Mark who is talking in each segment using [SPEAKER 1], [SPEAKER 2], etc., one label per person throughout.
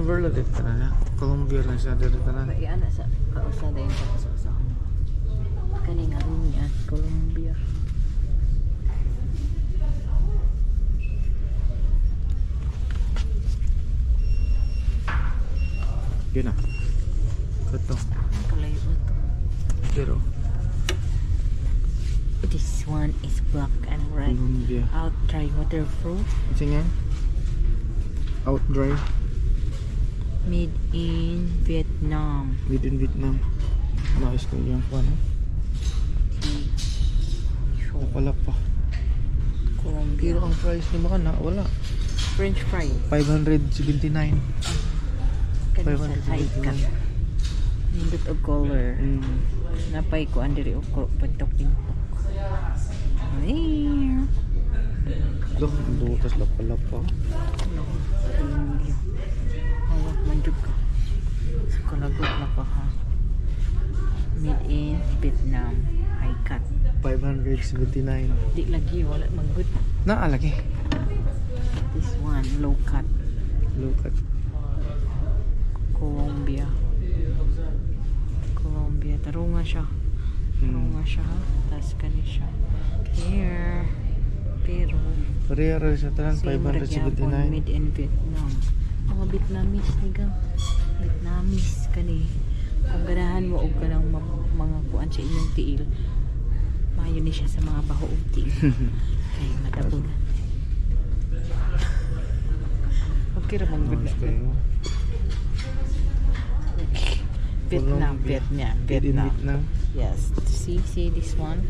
[SPEAKER 1] Silver lah dito na. Columbia na siya dito na.
[SPEAKER 2] Kaya ana sa kausada yung kaso. Kani nga rin yan, Columbia.
[SPEAKER 1] Yun na. Ito.
[SPEAKER 2] Kalayo ito.
[SPEAKER 1] Pero
[SPEAKER 2] This one is black and red.
[SPEAKER 1] Columbia.
[SPEAKER 2] Out dry waterproof.
[SPEAKER 1] Sige. Out dry.
[SPEAKER 2] Made in Vietnam.
[SPEAKER 1] Made in Vietnam. Nice ko yung pan. Wala pa.
[SPEAKER 2] Columbia.
[SPEAKER 1] Pero ang price ni Makana, wala.
[SPEAKER 2] French fry.
[SPEAKER 1] 579.
[SPEAKER 2] Kani sa high cut. Nindot og color. Napay ko andiri og patok-pintok. There.
[SPEAKER 1] Look, butas lapa-lapa.
[SPEAKER 2] Columbia. Hawak man jud ka. Sa kalagot na pa ha. Made in Vietnam. High cut.
[SPEAKER 1] 579.
[SPEAKER 2] Di lagi wala mag-good.
[SPEAKER 1] Lagi.
[SPEAKER 2] This one low cut.
[SPEAKER 1] Look at.
[SPEAKER 2] Columbia. Tarunga siya. Tarunga siya ha. Tapos kani siya. Here. Pero
[SPEAKER 1] Parehara sa tanan
[SPEAKER 2] same ra gyapon,
[SPEAKER 1] 579.
[SPEAKER 2] made in Vietnam. Mga Vietnamese nigang. Vietnamese kani. Kung ganahan mo og kanang mga kuan sa inyong tiil. Mayo ni siya sa mga baho ug tiil. Kay matabon. Okay ra mong good na. Vietnam.
[SPEAKER 1] Vietnam.
[SPEAKER 2] Yes. See this one.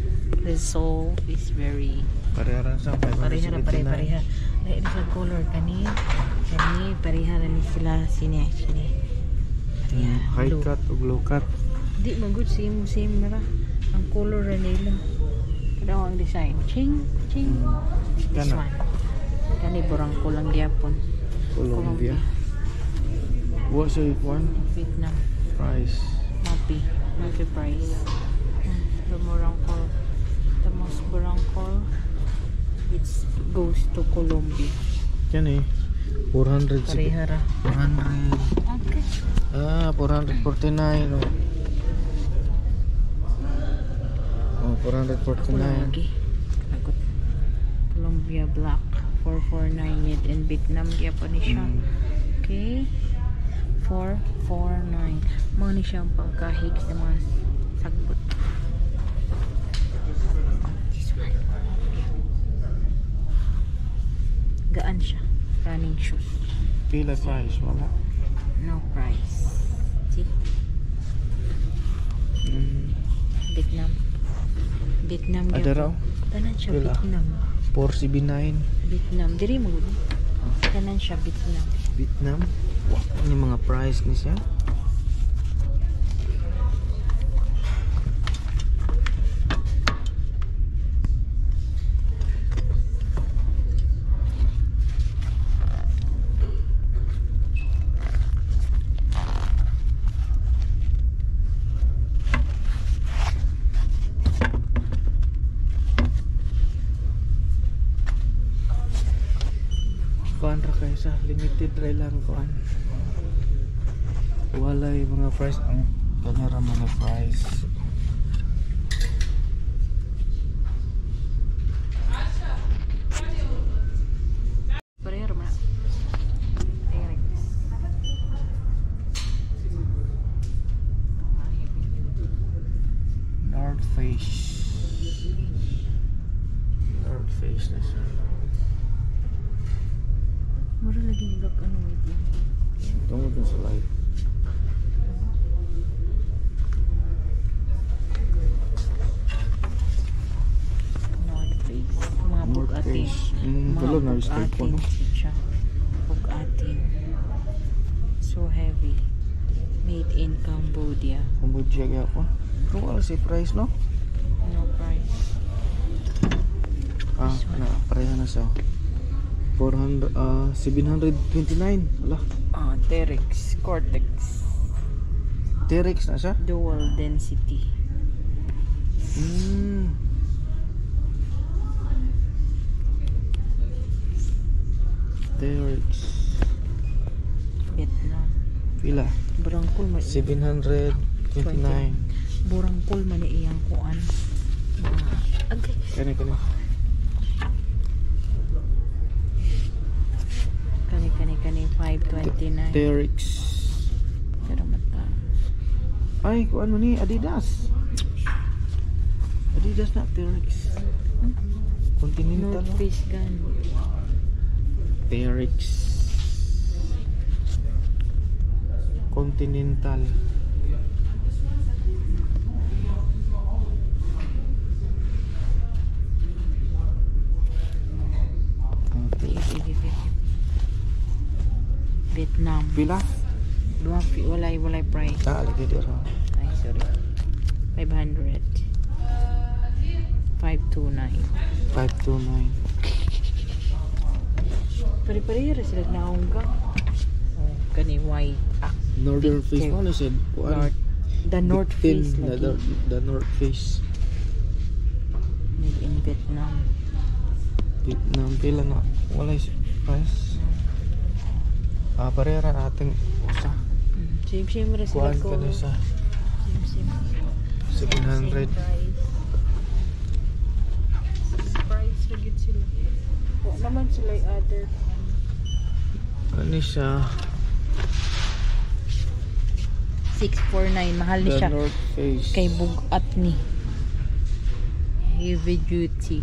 [SPEAKER 2] The sole is very
[SPEAKER 1] Parehara sa
[SPEAKER 2] pareha.
[SPEAKER 1] 579.
[SPEAKER 2] Lain sa color kani pareha ni sila sini. Pareha.
[SPEAKER 1] High
[SPEAKER 2] Blue.
[SPEAKER 1] cut ug low cut.
[SPEAKER 2] Di man good same ra. Ang color ra nila. Kada ang design. Ching. This
[SPEAKER 1] Kana.
[SPEAKER 2] one. Kani burang kulang gyapon.
[SPEAKER 1] Columbia. What's the one?
[SPEAKER 2] Vietnam.
[SPEAKER 1] Price.
[SPEAKER 2] Mapi price. The most burang call it goes to Colombia.
[SPEAKER 1] Yan eh. 400.
[SPEAKER 2] Pareha ra.
[SPEAKER 1] 400.
[SPEAKER 2] Okay.
[SPEAKER 1] 449. Oh, 449.
[SPEAKER 2] Lagi. Lagot. Colombia black 449 made in Vietnam gyapon ni siya. Okay. 449. Mao ni siyang pangkahig sa mga sagbot. This one. Gaan siya. Running shoes.
[SPEAKER 1] Pila price wala.
[SPEAKER 2] No price. See? Vietnam
[SPEAKER 1] Ada raw.
[SPEAKER 2] Tanan siya
[SPEAKER 1] Pila?
[SPEAKER 2] Vietnam.
[SPEAKER 1] 479.
[SPEAKER 2] Vietnam. Diri mo gud. Tanan siya Vietnam.
[SPEAKER 1] Vietnam. Wow, ini mga price ni siya. Kuan ra kay sa limited ra lang kuan. Walay mga price ang kanya ra mga price.
[SPEAKER 2] Pareha ra man. Like this.
[SPEAKER 1] North Face na siya.
[SPEAKER 2] Mura lagi black ano wait lang.
[SPEAKER 1] Tungod na sa light.
[SPEAKER 2] North Face. Mga
[SPEAKER 1] North
[SPEAKER 2] bug-atin.
[SPEAKER 1] Face. Tulo na style ko no.
[SPEAKER 2] Siya. Bug-atin. So heavy. Made in Cambodia.
[SPEAKER 1] Cambodia kaya ko. Kung wala si price no?
[SPEAKER 2] No price. This one.
[SPEAKER 1] Na pareha na siya. 729. Wala.
[SPEAKER 2] Terex. Cortex.
[SPEAKER 1] T-Rex na siya.
[SPEAKER 2] Dual density.
[SPEAKER 1] T-Rex.
[SPEAKER 2] Vietnam. cool man.
[SPEAKER 1] 729.
[SPEAKER 2] Burang cool man ni iyang kuan. Okay.
[SPEAKER 1] Kani.
[SPEAKER 2] Kani 529.
[SPEAKER 1] T-Rex.
[SPEAKER 2] Pero mata.
[SPEAKER 1] Ay, kung ano ni Adidas. Adidas na T-Rex. Continental.
[SPEAKER 2] North Face gun.
[SPEAKER 1] T-Rex. Continental.
[SPEAKER 2] Vietnam.
[SPEAKER 1] Pila?
[SPEAKER 2] Walay price.
[SPEAKER 1] Lagi dito.
[SPEAKER 2] Ay, sorry. 500. 529.
[SPEAKER 1] 529.
[SPEAKER 2] Pari-pari sila naong ka. Oh, kani white.
[SPEAKER 1] Northern Face. Ano siya?
[SPEAKER 2] The North Face lagi.
[SPEAKER 1] The North Face.
[SPEAKER 2] Made in Vietnam.
[SPEAKER 1] Vietnam. Pila na? Wala siya. Price. Parera ating usa.
[SPEAKER 2] Same ra sila
[SPEAKER 1] Kuhaan
[SPEAKER 2] ko.
[SPEAKER 1] ka na sa
[SPEAKER 2] Same.
[SPEAKER 1] 700.
[SPEAKER 2] Price lagi sila. Wa naman sila other.
[SPEAKER 1] Ano siya?
[SPEAKER 2] 649 mahal ni
[SPEAKER 1] The
[SPEAKER 2] siya.
[SPEAKER 1] North Face.
[SPEAKER 2] Kay bugat ni. Heavy duty.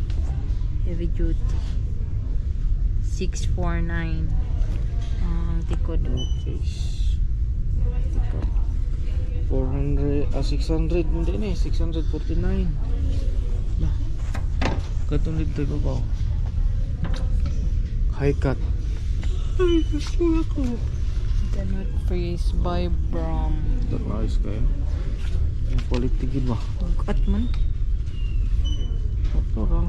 [SPEAKER 2] 649. Tikod.
[SPEAKER 1] North Face.
[SPEAKER 2] Tikod.
[SPEAKER 1] 600 hindi na 649. Nah. Katong dito ko ba? High cut. Ay, gusto ako.
[SPEAKER 2] The North Face by Bram.
[SPEAKER 1] Ito nice kayo. Yung quality gid ba?
[SPEAKER 2] Bugat man.
[SPEAKER 1] Ito ra.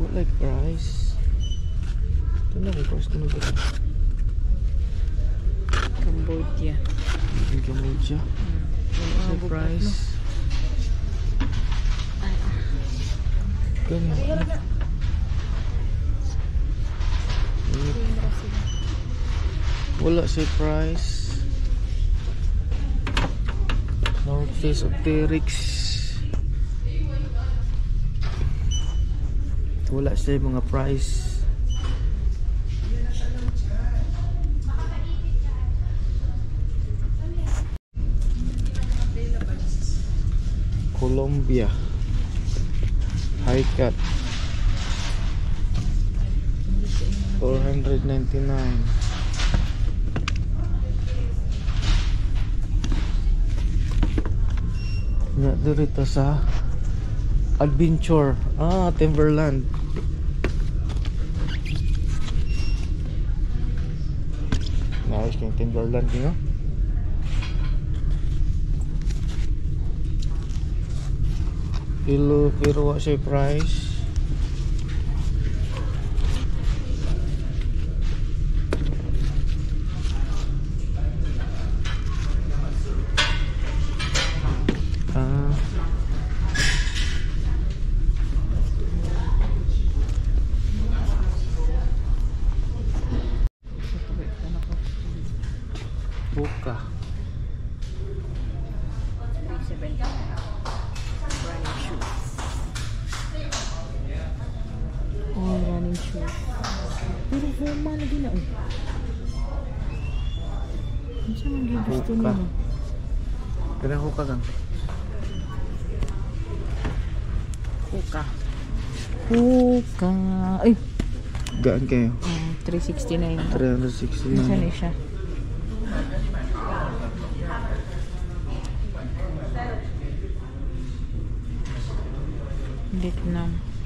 [SPEAKER 1] What like price? Ito na ko price ko na ba?
[SPEAKER 2] Cambodia.
[SPEAKER 1] Yung Cambodia. What's the price? Ganyan. Wala si price. North Face of T-Rex. Wala siya mga price. Colombia high cut 499. Nga dito sa Adventure Timberland. Nice yung Timberland nyo. Pero what siya price? Buka.
[SPEAKER 2] Running shoes. Pero formal lagi na. Ano siya mang gusto
[SPEAKER 1] Buka.
[SPEAKER 2] niyo?
[SPEAKER 1] Kaya buka kang.
[SPEAKER 2] Puka. Ay!
[SPEAKER 1] Gaan kayo.
[SPEAKER 2] 369.
[SPEAKER 1] 369.
[SPEAKER 2] Saan na siya?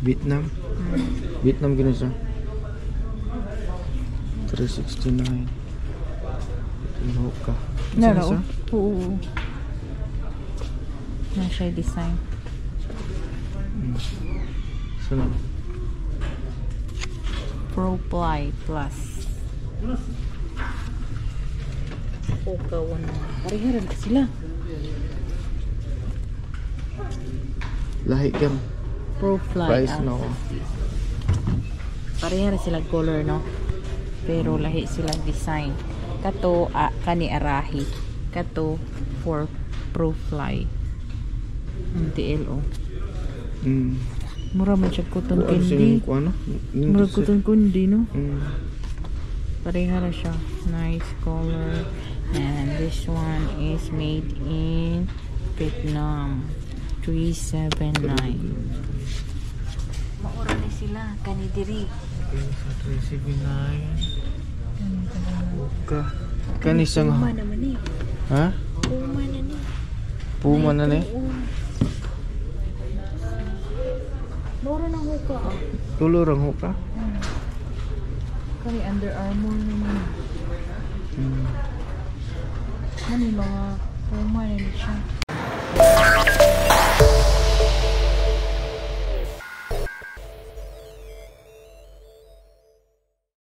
[SPEAKER 2] Vietnam.
[SPEAKER 1] Vietnam gina siya. 369. Ito buka.
[SPEAKER 2] No. Oo. Na siya design.
[SPEAKER 1] Sana.
[SPEAKER 2] Pro Ply Plus. Puka one. Pariharan ka sila.
[SPEAKER 1] Lahi kam.
[SPEAKER 2] Pro Fly.
[SPEAKER 1] Price no.
[SPEAKER 2] Pareha sila color, no? pero lahi silang design. Kato kani arahi. Kato for Pro Fly. Ang TLO. Mura man siya cotton candy.
[SPEAKER 1] Ano?
[SPEAKER 2] Mura cotton candy, no?
[SPEAKER 1] Mm.
[SPEAKER 2] Pareha na siya. Nice color. And this one is made in Vietnam. 379. Maura na sila. Kani diri.
[SPEAKER 1] Sa 379. Kani sang
[SPEAKER 2] Puma naman eh.
[SPEAKER 1] ha?
[SPEAKER 2] Puma na ni.
[SPEAKER 1] Puma na ni.
[SPEAKER 2] Maura na huka.
[SPEAKER 1] Tulo rang ka.
[SPEAKER 2] Kani Under Armour naman. Mani mga Puma na ni siya.